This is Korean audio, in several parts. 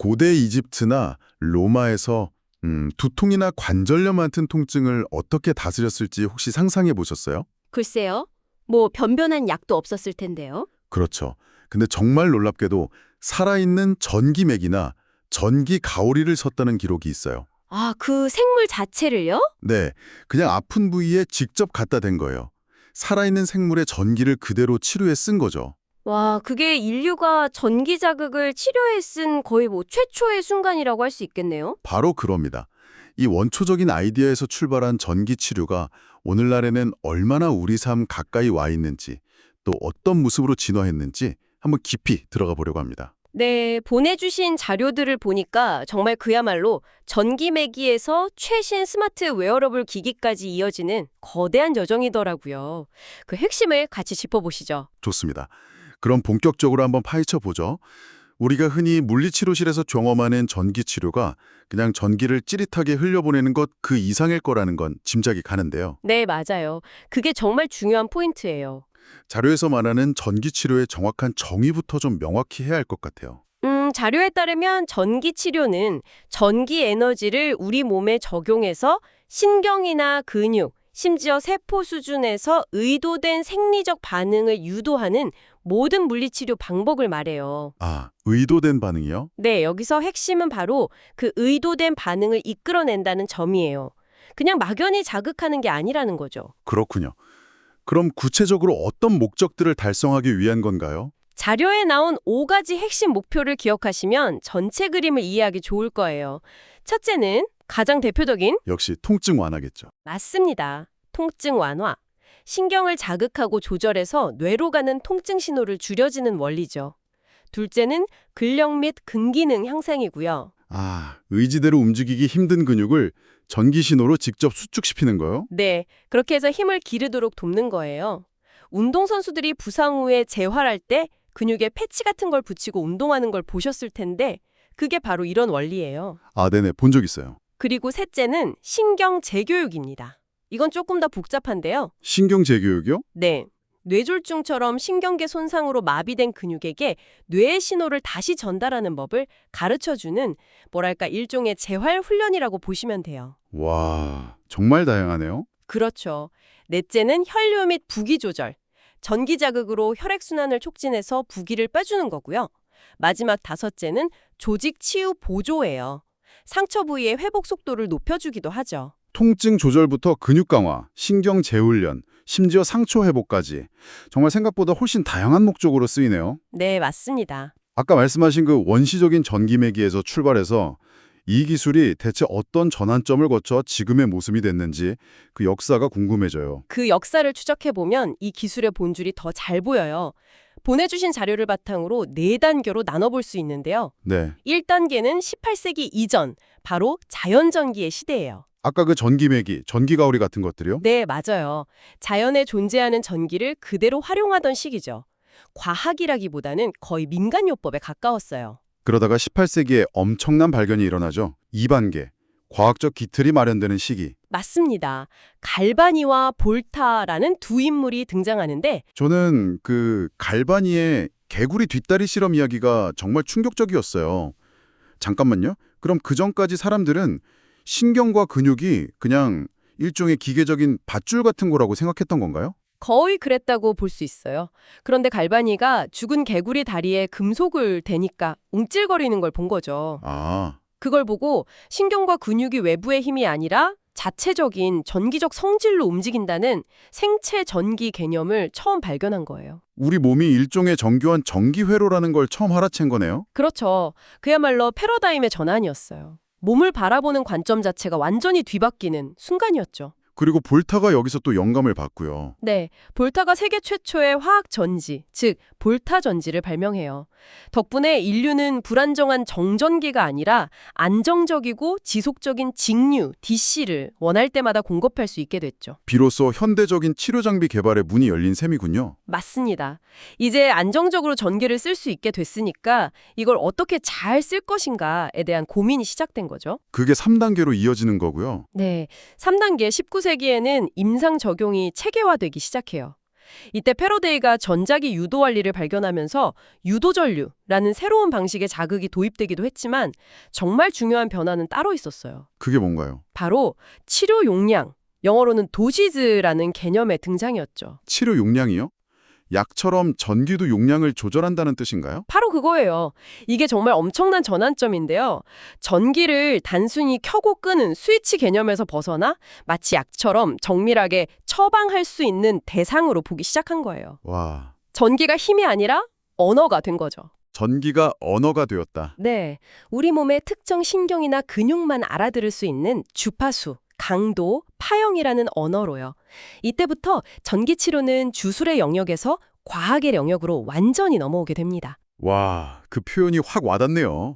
고대 이집트나 로마에서 두통이나 관절염 같은 통증을 어떻게 다스렸을지 혹시 상상해 보셨어요? 글쎄요. 뭐 변변한 약도 없었을 텐데요. 그렇죠. 근데 정말 놀랍게도 살아있는 전기맥이나 전기 가오리를 썼다는 기록이 있어요. 아, 그 생물 자체를요? 네, 그냥 아픈 부위에 직접 갖다 댄 거예요. 살아있는 생물의 전기를 그대로 치료에 쓴 거죠. 와, 그게 인류가 전기 자극을 치료에 쓴 거의 뭐 최초의 순간이라고 할 수 있겠네요. 바로 그럽니다. 이 원초적인 아이디어에서 출발한 전기 치료가 오늘날에는 얼마나 우리 삶 가까이 와 있는지, 또 어떤 모습으로 진화했는지 한번 깊이 들어가 보려고 합니다. 네, 보내주신 자료들을 보니까 정말 그야말로 전기매기에서 최신 스마트 웨어러블 기기까지 이어지는 거대한 여정이더라고요. 그 핵심을 같이 짚어보시죠. 좋습니다. 그럼 본격적으로 한번 파헤쳐 보죠. 우리가 흔히 물리치료실에서 경험하는 전기 치료가 그냥 전기를 찌릿하게 흘려보내는 것 그 이상일 거라는 건 짐작이 가는데요. 네, 맞아요. 그게 정말 중요한 포인트예요. 자료에서 말하는 전기 치료의 정확한 정의부터 좀 명확히 해야 할 것 같아요. 자료에 따르면 전기 치료는 전기 에너지를 우리 몸에 적용해서 신경이나 근육, 심지어 세포 수준에서 의도된 생리적 반응을 유도하는 모든 물리치료 방법을 말해요. 아, 의도된 반응이요? 네, 여기서 핵심은 바로 그 의도된 반응을 이끌어낸다는 점이에요. 그냥 막연히 자극하는 게 아니라는 거죠. 그렇군요. 그럼 구체적으로 어떤 목적들을 달성하기 위한 건가요? 자료에 나온 5가지 핵심 목표를 기억하시면 전체 그림을 이해하기 좋을 거예요. 첫째는 가장 대표적인 역시 통증 완화겠죠. 맞습니다. 통증 완화. 신경을 자극하고 조절해서 뇌로 가는 통증 신호를 줄여지는 원리죠. 둘째는 근력 및 근기능 향상이고요. 아, 의지대로 움직이기 힘든 근육을 전기 신호로 직접 수축시키는 거요? 네, 그렇게 해서 힘을 기르도록 돕는 거예요. 운동선수들이 부상 후에 재활할 때 근육에 패치 같은 걸 붙이고 운동하는 걸 보셨을 텐데 그게 바로 이런 원리예요. 아, 네네, 본 적 있어요. 그리고 셋째는 신경 재교육입니다. 이건 조금 더 복잡한데요. 신경 재교육이요? 네. 뇌졸중처럼 신경계 손상으로 마비된 근육에게 뇌의 신호를 다시 전달하는 법을 가르쳐주는 뭐랄까 일종의 재활 훈련이라고 보시면 돼요. 와, 정말 다양하네요. 그렇죠. 넷째는 혈류 및 부기 조절. 전기 자극으로 혈액순환을 촉진해서 부기를 빼주는 거고요. 마지막 다섯째는 조직 치유 보조예요. 상처 부위의 회복 속도를 높여주기도 하죠. 통증 조절부터 근육 강화, 신경 재훈련, 심지어 상처 회복까지 정말 생각보다 훨씬 다양한 목적으로 쓰이네요. 네, 맞습니다. 아까 말씀하신 그 원시적인 전기매기에서 출발해서 이 기술이 대체 어떤 전환점을 거쳐 지금의 모습이 됐는지 그 역사가 궁금해져요. 그 역사를 추적해보면 이 기술의 본줄이 더 잘 보여요. 보내주신 자료를 바탕으로 4단계로 나눠볼 수 있는데요. 네. 1단계는 18세기 이전, 바로 자연전기의 시대예요. 아까 그 전기매기, 전기가오리 같은 것들이요? 네, 맞아요. 자연에 존재하는 전기를 그대로 활용하던 시기죠. 과학이라기보다는 거의 민간요법에 가까웠어요. 그러다가 18세기에 엄청난 발견이 일어나죠. 2반계, 과학적 기틀이 마련되는 시기. 맞습니다. 갈바니와 볼타라는 두 인물이 등장하는데 저는 그 갈바니의 개구리 뒷다리 실험 이야기가 정말 충격적이었어요. 잠깐만요. 그럼 그 전까지 사람들은 신경과 근육이 그냥 일종의 기계적인 밧줄 같은 거라고 생각했던 건가요? 거의 그랬다고 볼 수 있어요. 그런데 갈바니가 죽은 개구리 다리에 금속을 대니까 움찔거리는 걸 본 거죠. 아, 그걸 보고 신경과 근육이 외부의 힘이 아니라 자체적인 전기적 성질로 움직인다는 생체 전기 개념을 처음 발견한 거예요. 우리 몸이 일종의 정교한 전기회로라는 걸 처음 알아챈 거네요? 그렇죠. 그야말로 패러다임의 전환이었어요. 몸을 바라보는 관점 자체가 완전히 뒤바뀌는 순간이었죠. 그리고 볼타가 여기서 또 영감을 받고요. 네, 볼타가 세계 최초의 화학 전지, 즉 볼타 전지를 발명해요. 덕분에 인류는 불안정한 정전기가 아니라 안정적이고 지속적인 직류, DC를 원할 때마다 공급할 수 있게 됐죠. 비로소 현대적인 치료 장비 개발의 문이 열린 셈이군요. 맞습니다. 이제 안정적으로 전기를 쓸 수 있게 됐으니까 이걸 어떻게 잘 쓸 것인가에 대한 고민이 시작된 거죠. 그게 3단계로 이어지는 거고요. 네, 3단계 19세기에는 임상 적용이 체계화되기 시작해요. 이때 패러데이가 전자기 유도 원리를 발견하면서 유도전류라는 새로운 방식의 자극이 도입되기도 했지만 정말 중요한 변화는 따로 있었어요. 그게 뭔가요? 바로 치료 용량, 영어로는 도시즈라는 개념의 등장이었죠. 치료 용량이요? 약처럼 전기도 용량을 조절한다는 뜻인가요? 바로 그거예요. 이게 정말 엄청난 전환점인데요. 전기를 단순히 켜고 끄는 스위치 개념에서 벗어나 마치 약처럼 정밀하게 처방할 수 있는 대상으로 보기 시작한 거예요. 와, 전기가 힘이 아니라 언어가 된 거죠. 전기가 언어가 되었다. 네, 우리 몸의 특정 신경이나 근육만 알아들을 수 있는 주파수, 강도, 파형이라는 언어로요. 이때부터 전기치료는 주술의 영역에서 과학의 영역으로 완전히 넘어오게 됩니다. 와, 그 표현이 확 와닿네요.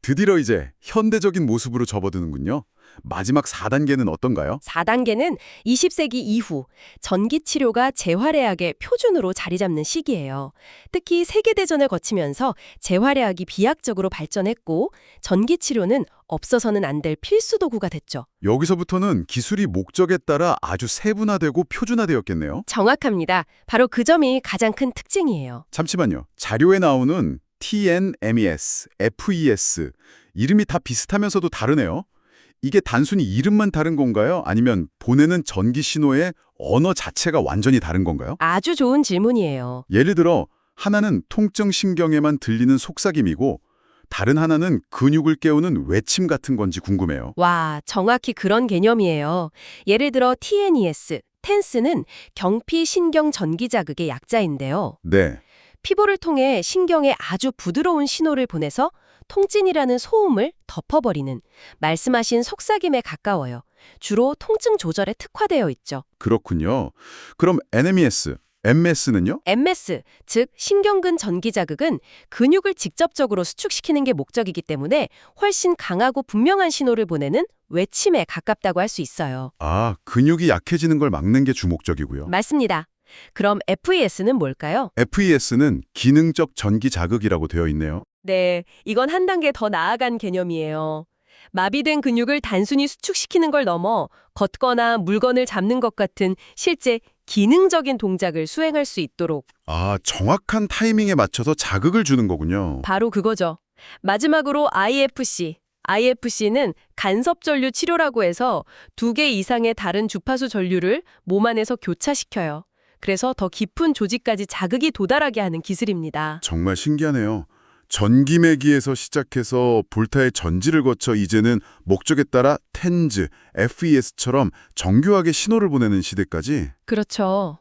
드디어 이제 현대적인 모습으로 접어드는군요. 마지막 4단계는 어떤가요? 4단계는 20세기 이후 전기치료가 재활의학의 표준으로 자리 잡는 시기예요. 특히 세계대전을 거치면서 재활의학이 비약적으로 발전했고 전기치료는 없어서는 안 될 필수 도구가 됐죠. 여기서부터는 기술이 목적에 따라 아주 세분화되고 표준화되었겠네요. 정확합니다. 바로 그 점이 가장 큰 특징이에요. 잠시만요. 자료에 나오는 TNMES, FES 이름이 다 비슷하면서도 다르네요. 이게 단순히 이름만 다른 건가요? 아니면 보내는 전기 신호의 언어 자체가 완전히 다른 건가요? 아주 좋은 질문이에요. 예를 들어 하나는 통증 신경에만 들리는 속삭임이고 다른 하나는 근육을 깨우는 외침 같은 건지 궁금해요. 와, 정확히 그런 개념이에요. 예를 들어 TNES, 텐스는 경피 신경 전기 자극의 약자인데요. 네, 피부를 통해 신경에 아주 부드러운 신호를 보내서 통증이라는 소음을 덮어버리는 말씀하신 속삭임에 가까워요. 주로 통증 조절에 특화되어 있죠. 그렇군요. 그럼 NMES, MS는요? MS, 즉 신경근 전기 자극은 근육을 직접적으로 수축시키는 게 목적이기 때문에 훨씬 강하고 분명한 신호를 보내는 외침에 가깝다고 할 수 있어요. 아, 근육이 약해지는 걸 막는 게 주목적이고요. 맞습니다. 그럼 FES는 뭘까요? FES는 기능적 전기 자극이라고 되어 있네요. 네, 이건 한 단계 더 나아간 개념이에요. 마비된 근육을 단순히 수축시키는 걸 넘어 걷거나 물건을 잡는 것 같은 실제 기능적인 동작을 수행할 수 있도록 아, 정확한 타이밍에 맞춰서 자극을 주는 거군요. 바로 그거죠. 마지막으로 IFC. IFC는 간섭전류 치료라고 해서 2개 이상의 다른 주파수 전류를 몸 안에서 교차시켜요. 그래서 더 깊은 조직까지 자극이 도달하게 하는 기술입니다. 정말 신기하네요. 전기매기에서 시작해서 볼타의 전지를 거쳐 이제는 목적에 따라 텐즈, FES처럼 정교하게 신호를 보내는 시대까지. 그렇죠.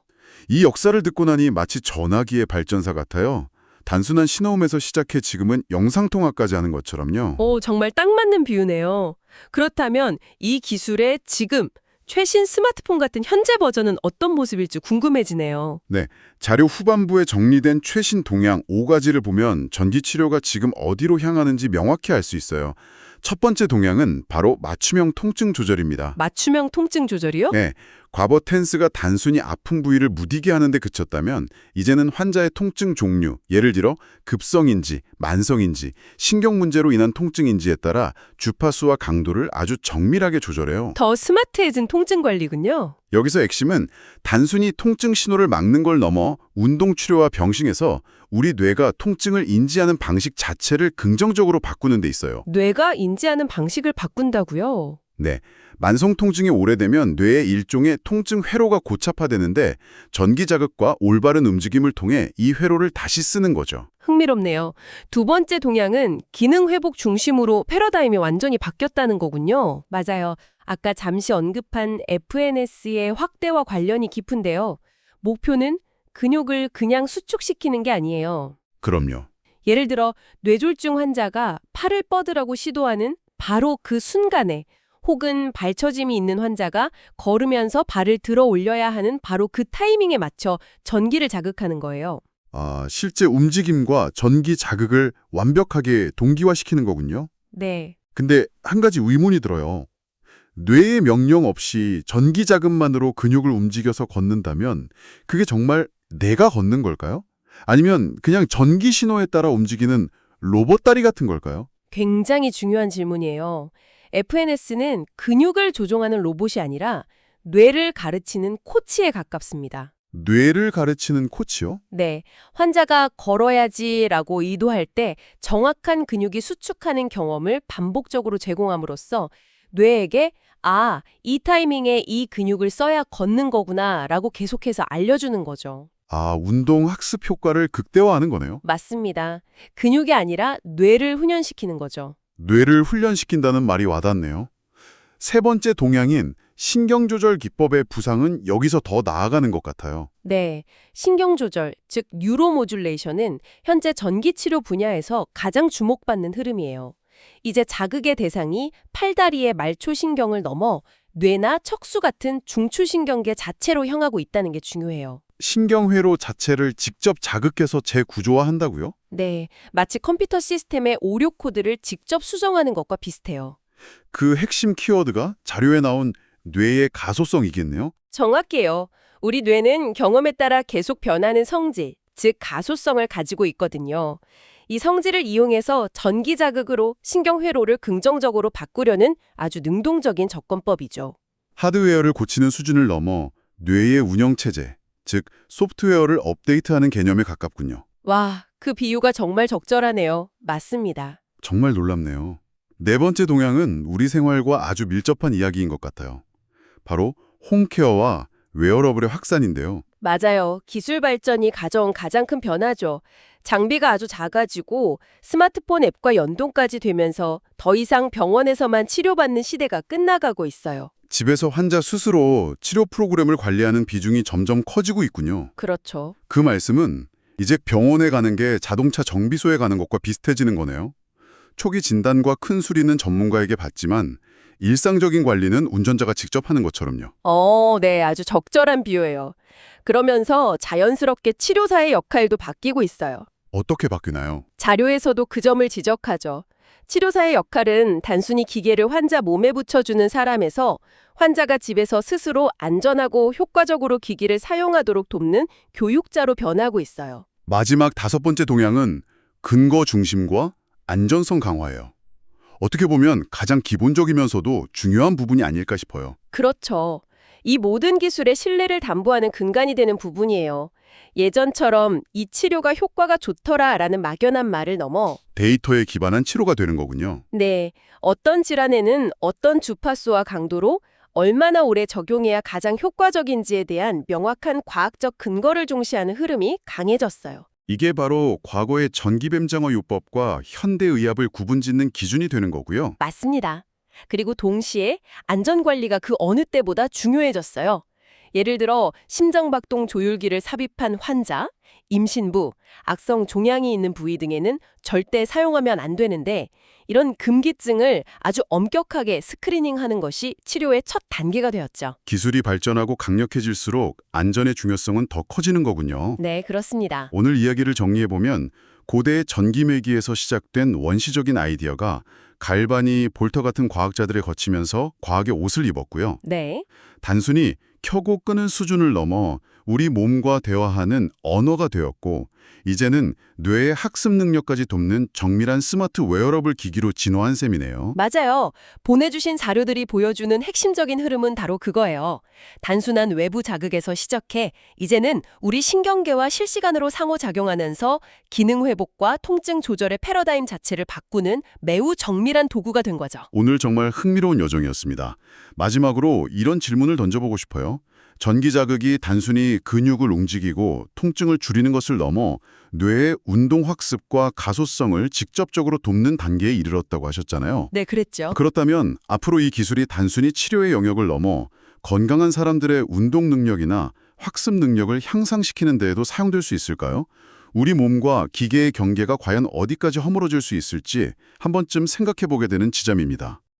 이 역사를 듣고 나니 마치 전화기의 발전사 같아요. 단순한 신호음에서 시작해 지금은 영상통화까지 하는 것처럼요. 오, 정말 딱 맞는 비유네요. 그렇다면 이 기술의 지금 최신 스마트폰 같은 현재 버전은 어떤 모습일지 궁금해지네요. 네, 자료 후반부에 정리된 최신 동향 5가지를 보면 전기치료가 지금 어디로 향하는지 명확히 알 수 있어요. 첫 번째 동향은 바로 맞춤형 통증 조절입니다. 맞춤형 통증 조절이요? 네, 과거 텐스가 단순히 아픈 부위를 무디게 하는 데 그쳤다면 이제는 환자의 통증 종류, 예를 들어 급성인지, 만성인지, 신경 문제로 인한 통증인지에 따라 주파수와 강도를 아주 정밀하게 조절해요. 더 스마트해진 통증 관리군요. 여기서 핵심은 단순히 통증 신호를 막는 걸 넘어 운동치료와 병행해서 우리 뇌가 통증을 인지하는 방식 자체를 긍정적으로 바꾸는 데 있어요. 뇌가 인지하는 방식을 바꾼다고요? 네, 만성 통증이 오래되면 뇌의 일종의 통증 회로가 고착화되는데 전기 자극과 올바른 움직임을 통해 이 회로를 다시 쓰는 거죠. 흥미롭네요. 두 번째 동향은 기능 회복 중심으로 패러다임이 완전히 바뀌었다는 거군요. 맞아요. 아까 잠시 언급한 FNS의 확대와 관련이 깊은데요. 목표는 근육을 그냥 수축시키는 게 아니에요. 그럼요. 예를 들어 뇌졸중 환자가 팔을 뻗으라고 시도하는 바로 그 순간에 혹은 발처짐이 있는 환자가 걸으면서 발을 들어 올려야 하는 바로 그 타이밍에 맞춰 전기를 자극하는 거예요. 아, 실제 움직임과 전기 자극을 완벽하게 동기화시키는 거군요. 네. 근데 한 가지 의문이 들어요. 뇌의 명령 없이 전기 자극만으로 근육을 움직여서 걷는다면 그게 정말 내가 걷는 걸까요? 아니면 그냥 전기 신호에 따라 움직이는 로봇 다리 같은 걸까요? 굉장히 중요한 질문이에요. FNS는 근육을 조종하는 로봇이 아니라 뇌를 가르치는 코치에 가깝습니다. 뇌를 가르치는 코치요? 네, 환자가 걸어야지라고 의도할 때 정확한 근육이 수축하는 경험을 반복적으로 제공함으로써 뇌에게 아, 이 타이밍에 이 근육을 써야 걷는 거구나라고 계속해서 알려주는 거죠. 아, 운동 학습 효과를 극대화하는 거네요. 맞습니다. 근육이 아니라 뇌를 훈련시키는 거죠. 뇌를 훈련시킨다는 말이 와닿네요. 세 번째 동향인 신경조절 기법의 부상은 여기서 더 나아가는 것 같아요. 네, 신경조절, 즉 뉴로모듈레이션은 현재 전기치료 분야에서 가장 주목받는 흐름이에요. 이제 자극의 대상이 팔다리의 말초신경을 넘어 뇌나 척수 같은 중추신경계 자체로 향하고 있다는 게 중요해요. 신경회로 자체를 직접 자극해서 재구조화한다고요? 네, 마치 컴퓨터 시스템의 오류 코드를 직접 수정하는 것과 비슷해요. 그 핵심 키워드가 자료에 나온 뇌의 가소성이겠네요. 정확해요. 우리 뇌는 경험에 따라 계속 변하는 성질, 즉 가소성을 가지고 있거든요. 이 성질을 이용해서 전기 자극으로 신경회로를 긍정적으로 바꾸려는 아주 능동적인 접근법이죠. 하드웨어를 고치는 수준을 넘어 뇌의 운영체제, 즉 소프트웨어를 업데이트하는 개념에 가깝군요. 와, 그 비유가 정말 적절하네요. 맞습니다. 정말 놀랍네요. 네 번째 동향은 우리 생활과 아주 밀접한 이야기인 것 같아요. 바로 홈케어와 웨어러블의 확산인데요. 맞아요. 기술 발전이 가져온 가장 큰 변화죠. 장비가 아주 작아지고 스마트폰 앱과 연동까지 되면서 더 이상 병원에서만 치료받는 시대가 끝나가고 있어요. 집에서 환자 스스로 치료 프로그램을 관리하는 비중이 점점 커지고 있군요. 그렇죠. 그 말씀은 이제 병원에 가는 게 자동차 정비소에 가는 것과 비슷해지는 거네요. 초기 진단과 큰 수리는 전문가에게 받지만 일상적인 관리는 운전자가 직접 하는 것처럼요. 네, 아주 적절한 비유예요. 그러면서 자연스럽게 치료사의 역할도 바뀌고 있어요. 어떻게 바뀌나요? 자료에서도 그 점을 지적하죠. 치료사의 역할은 단순히 기계를 환자 몸에 붙여주는 사람에서 환자가 집에서 스스로 안전하고 효과적으로 기기를 사용하도록 돕는 교육자로 변하고 있어요. 마지막 다섯 번째 동향은 근거 중심과 안전성 강화예요. 어떻게 보면 가장 기본적이면서도 중요한 부분이 아닐까 싶어요. 그렇죠. 이 모든 기술의 신뢰를 담보하는 근간이 되는 부분이에요. 예전처럼 이 치료가 효과가 좋더라라는 막연한 말을 넘어 데이터에 기반한 치료가 되는 거군요. 네, 어떤 질환에는 어떤 주파수와 강도로 얼마나 오래 적용해야 가장 효과적인지에 대한 명확한 과학적 근거를 중시하는 흐름이 강해졌어요. 이게 바로 과거의 전기뱀장어 요법과 현대의학을 구분짓는 기준이 되는 거고요. 맞습니다. 그리고 동시에 안전관리가 그 어느 때보다 중요해졌어요. 예를 들어 심장박동 조율기를 삽입한 환자, 임신부, 악성 종양이 있는 부위 등에는 절대 사용하면 안 되는데 이런 금기증을 아주 엄격하게 스크리닝하는 것이 치료의 첫 단계가 되었죠. 기술이 발전하고 강력해질수록 안전의 중요성은 더 커지는 거군요. 네, 그렇습니다. 오늘 이야기를 정리해보면 고대의 전기매기에서 시작된 원시적인 아이디어가 갈바니, 볼터 같은 과학자들에 거치면서 과학의 옷을 입었고요. 네. 단순히 켜고 끄는 수준을 넘어 우리 몸과 대화하는 언어가 되었고 이제는 뇌의 학습 능력까지 돕는 정밀한 스마트 웨어러블 기기로 진화한 셈이네요. 맞아요. 보내주신 자료들이 보여주는 핵심적인 흐름은 바로 그거예요. 단순한 외부 자극에서 시작해 이제는 우리 신경계와 실시간으로 상호작용하면서 기능 회복과 통증 조절의 패러다임 자체를 바꾸는 매우 정밀한 도구가 된 거죠. 오늘 정말 흥미로운 여정이었습니다. 마지막으로 이런 질문을 던져보고 싶어요. 전기 자극이 단순히 근육을 움직이고 통증을 줄이는 것을 넘어 뇌의 운동 학습과 가소성을 직접적으로 돕는 단계에 이르렀다고 하셨잖아요. 네, 그랬죠. 그렇다면 앞으로 이 기술이 단순히 치료의 영역을 넘어 건강한 사람들의 운동 능력이나 학습 능력을 향상시키는 데에도 사용될 수 있을까요? 우리 몸과 기계의 경계가 과연 어디까지 허물어질 수 있을지 한 번쯤 생각해보게 되는 지점입니다.